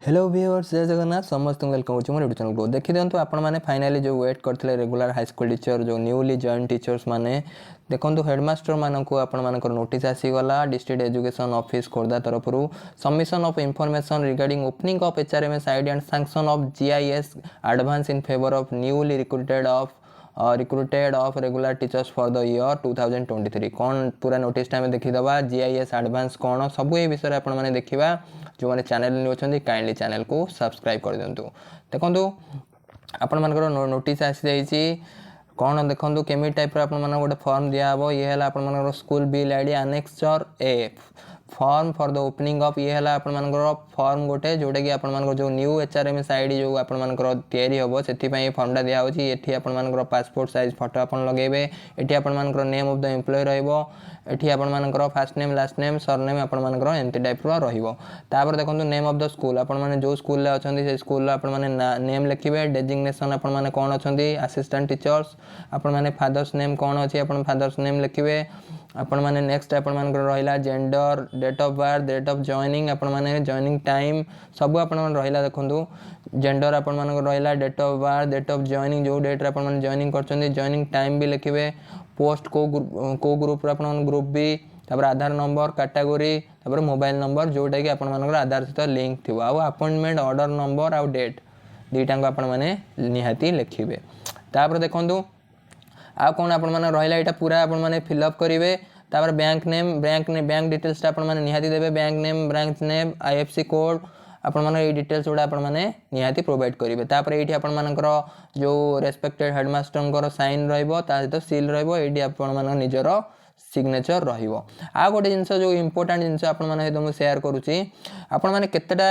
Hello viewers जय जगन्नाथ समस्त welcome होची मोर यूट्यूब चैनल को देखि दियंतु आपण माने फाइनली जो वेट करथिले रेगुलर हाई स्कूल टीचर जो न्यूली जॉइन टीचर्स माने देखंतु हेडमास्टर मानकु आपण मानकर नोटिस आसी गला डिस्ट्रिक्ट एजुकेशन ऑफिस खोर्धा तरफरु submission of information regarding opening of HRMS ID and sanction of GIS advance in favour of newly recruited of regular teachers for the year 2023 कौन पूरा नोटिस टाइम देखीदबा GIS advance कौन सब ये विषय आपण माने देखिबा जो मैंने चैनल न्यू अच्छा काइंडली चैनल को सब्सक्राइब कर दिंतु देखो आपण मानकर नोटिस आसी जाइए कौन देखो केमी टाइप गोटे फॉर्म दिहब ये है आप school bill ID annexure A form for the opening of ये है आपर फॉर्म गोटे जोटा कि आपर जो न्यू एचआरएमएस आईडी जो आपर तैयारी हम से फॉर्मटा दिखाई ये आपर पासपोर्ट साइज फोटो आप लगे ये आपर नेम ऑफ द एम्प्लॉय रही आपर first name last name surname आपर एमती टाइप रहा देखो नेम ऑफ द स्कूल आपने जो स्कूल अच्छा से स्कूल आपने नेम लिखे डेजिग्नेशन आपने कौन अच्छा असिस्टेंट टीचर्स आपने फादर्स नेम कौन अच्छी आप फादर्स नेम लिखे आपण माने नेक्स्ट आपण मानकर रहिला gender date of birth date of joining आपण माने जॉइनिंग टाइम सब आपण माने रहिला देखंतु जेंडर आपण मानकर रहिला date of birth date of joining जो डेट रे आपण माने जॉइनिंग करछन्ती जॉइनिंग टाइम भी लिखिबे पोस्ट को ग्रुप रे आपण ग्रुप बी तापर आधार नंबर कैटेगरी तापर मोबाइल नंबर जोटा कि आपण मानकर आधार सहित लिंक थिबो आ अपॉइंटमेंट ऑर्डर नंबर आ डेट दुईटा को आपण माने निहाती लिखिबे तापर देखंतु आ कौन आपण माने रहिला एटा पूरा आपण माने फिलअप करिवे तापर बैंक बैंक डिटेल्स आपण माने निहाती देबे बैंक नेम आईएफसी कोड आपण माने ए डिटेल्स जोड़ा आपण माने निहाती प्रोवाइड करिवे तापर एठी आपण मानकर जो रेस्पेक्टेड हेडमास्टर साइन रहइबो ता सहित सील रहइबो एठी आपण माने निजर सिग्नेचर रहिबो आ गोटे जिनस जो इंपोर्टेंट जिनस आपण माने तो शेयर करूची आपण माने केतेटा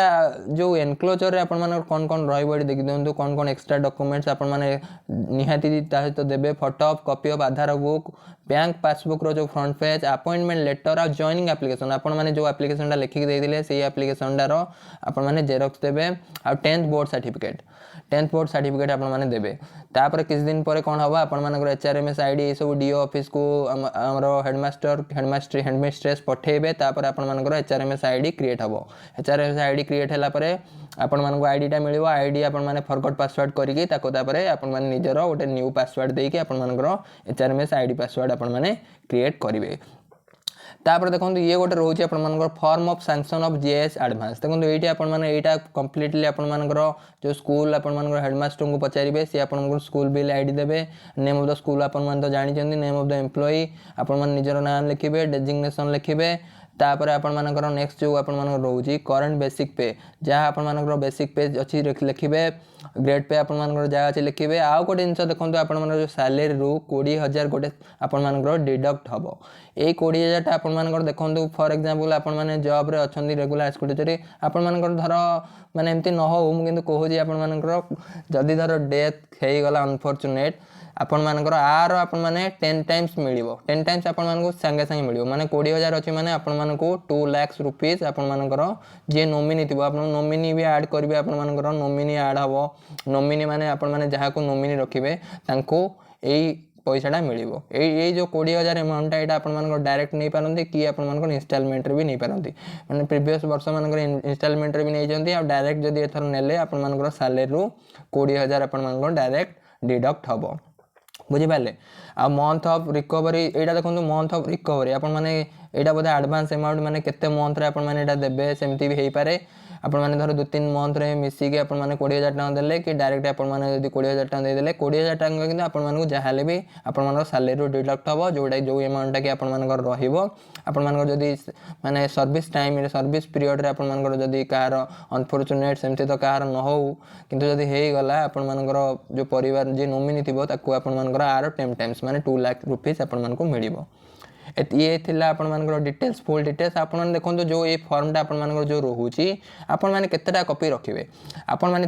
जो एनक्लोजर रे आपण माने कोन कोन रहइबो एठी देखि दंतु कोन कोन एक्स्ट्रा डॉक्यूमेंट्स आपण माने निहाती ता सहित देबे photo of copy of Aadhaar book bank passbook रो जो फ्रंट पेज अपॉइंटमेंट लेटर आ जॉइनिंग एप्लीकेशन आपण माने जो एप्लीकेशन टा लिखि देइदिले सेही एप्लीकेशन टा रो आपण माने जेरॉक्स देबे आ 10th बोर्ड सर्टिफिकेट आपण माने देबे तापर किछ दिन परे कोन हबा आपण मानकर एचआरएमएस आईडी सब डीओ ऑफिस को हमरो हेडमिस्ट्रेस पठेबे तापर आपण मानकर एचआरएमएस आईडी क्रिएट हबो एचआरएमएस आईडी क्रिएट हला परे आपण मानको आईडी टा मिलिबो आईडी आपण माने फॉरगॉट पासवर्ड करिकि ताको तापर आपण माने निजर ओटे न्यू पासवर्ड देकी आपण मानकर एचआरएमएस आईडी पासवर्ड आपण माने क्रिएट करिवे तापर देखो ये गोटे रोचे आप form of sanction of GS advance देखो ये आपटा कम्प्लीटली आपर जो स्कूल आपर हेडमास्टर को पचारे सी आप स्कूल बिल आईडी देवे नेम ऑफ द स्कूल आप जानते नेम ऑफ द एम्प्लॉय आपण निजर नाम लिखे डेजिग्नेशन लिखे तापर आपण नेक्स्ट जो आपण रोचे करंट बेसिक पे जहाँ आपण बेसिक पे अच्छी लिखे ग्रेड पे आपण जहाँ अच्छे लिखे आउ गोटे जिन देखो आपण जो सैलरी रू 20,000 गोटे आपण डिडक्ट हम ये 20,000 आपण देखो फॉर एग्जांपल आपण मैंने जॉब रे अच्छा रेगुलर स्कूल टीचर आपण धर माने एमती न हो मुझे कहूँ आपण जदि धर डेथ हो गला अनफॉर्चुनेट आपण मानकर आर आपण माने 10 टाइम्स मिलिबो 10 टाइम्स आपण मानको संगे संगे मिलिबो माने 20,000 अछि माने आपण मानको 2 लाख रुपीस आपण मानकर जे नॉमिनी थिबो आपण नॉमिनी भी ऐड करबे आपण मानकर नॉमिनी ऐड हबो नॉमिनी माने आपण माने जहा को नॉमिनी रखिबे तांको एई पैसाटा मिलिबो एई जो 20,000 अमाउंट एटा आपण मानकर डायरेक्ट नै पारंती कि आपण मानकर इंस्टॉलमेंट रे भी नै पारंती माने प्रीवियस वर्ष मानकर इंस्टॉलमेंट रे भी नै जंती आ डायरेक्ट जदी एथर नेले आपण मानकर सैलरी रू 20,000 आपण मानकर डायरेक्ट डिडक्ट हबो बुझिपारे आ मंथ ऑफ रिकवरी एटा देखो मंथ ऑफ रिकवरी आपण माने एटा बोधे एडवांस अमाउंट माने केते मंथ रे आपण माने एटा देबे सेमती भी हेई पारे आपण माने धर 2-3 मंथ रे मिसी के आपण माने 20,000 टका देले कि डायरेक्ट आपण माने यदि 20,000 टका दे देले 20,000 टका किंतु आपण माने जहाले भी आपण माने सैलरी रो डिडक्ट हबो जोडा जो अमाउंट कि आपण माने रहिबो आपण माने जदि माने सर्विस टाइम रे सर्विस पीरियड रे आपण माने जदि कार अनफॉर्चुनेट सेमती तो कार न हो किंतु जदि हेई गला आपण माने जो परिवार जे नॉमिनी थिबो ताको आपण माने आरो 10 टाइम्स माने 2 लाख रुपीस आपण माने मिलिबो ये थिला आपण मानकर डिटेल्स फुल डिटेल्स आपण देखो जो ये फॉर्मटा आपण मानकर जो रोहुची आपण माने केतेटा कॉपी रखिबे आपण माने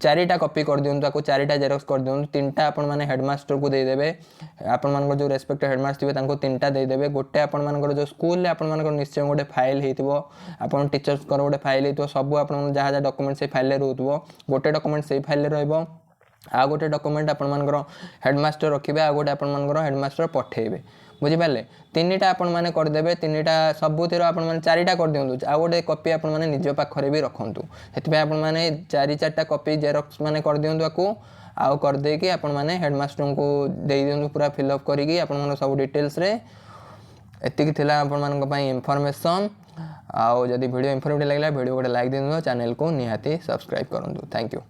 4टा कॉपी कर दियंतु ताको 4टा जेरॉक्स कर दियंतु 3टा आपण माने हेडमास्टर को दे देबे आपण मानकर जो रेस्पेक्टेड हेडमास्टर थिबे तांको 3टा दे देबे गोटे आपण मानकर जो स्कूल ले आपण मानकर निश्चय गोटे फाइल हेतिबो आपण टीचर्स कर गोटे फाइल हेतिबो सब आपण जहा जहा डॉक्यूमेंट से फाइल ले रहउतबो गोटे डॉक्यूमेंट से फाइल ले रहइबो आ गोटे डॉक्यूमेंट आपण मानकर हेडमास्टर रखिबे आ गोटे आपण मानकर हेडमास्टर पठेबे बुझिपारे तीनटा आपण मैंने करदे तीनटा सबुतिर आपण मैंने चारिटा कर दिंतु आउ गोटे कॉपी आपण मैंने निज पाखरे भी रखु से आपण मैंने 4-4टा कॉपी जेरॉक्स मैंने कर दिंतु आपको आउ करदे कि आपण मैंने हेडमास्टर को दे दिंतु पूरा फिलअप करिकी आपण सब डिटेल्स रे एतिक थिला आपण मानक पई इन्फॉर्मेशन आउ जदि वीडियो इन्फॉर्मेटिव लागला वीडियो गोटे लाइक दिंतु चैनल को निहाती सब्सक्राइब करंतु थैंक यू।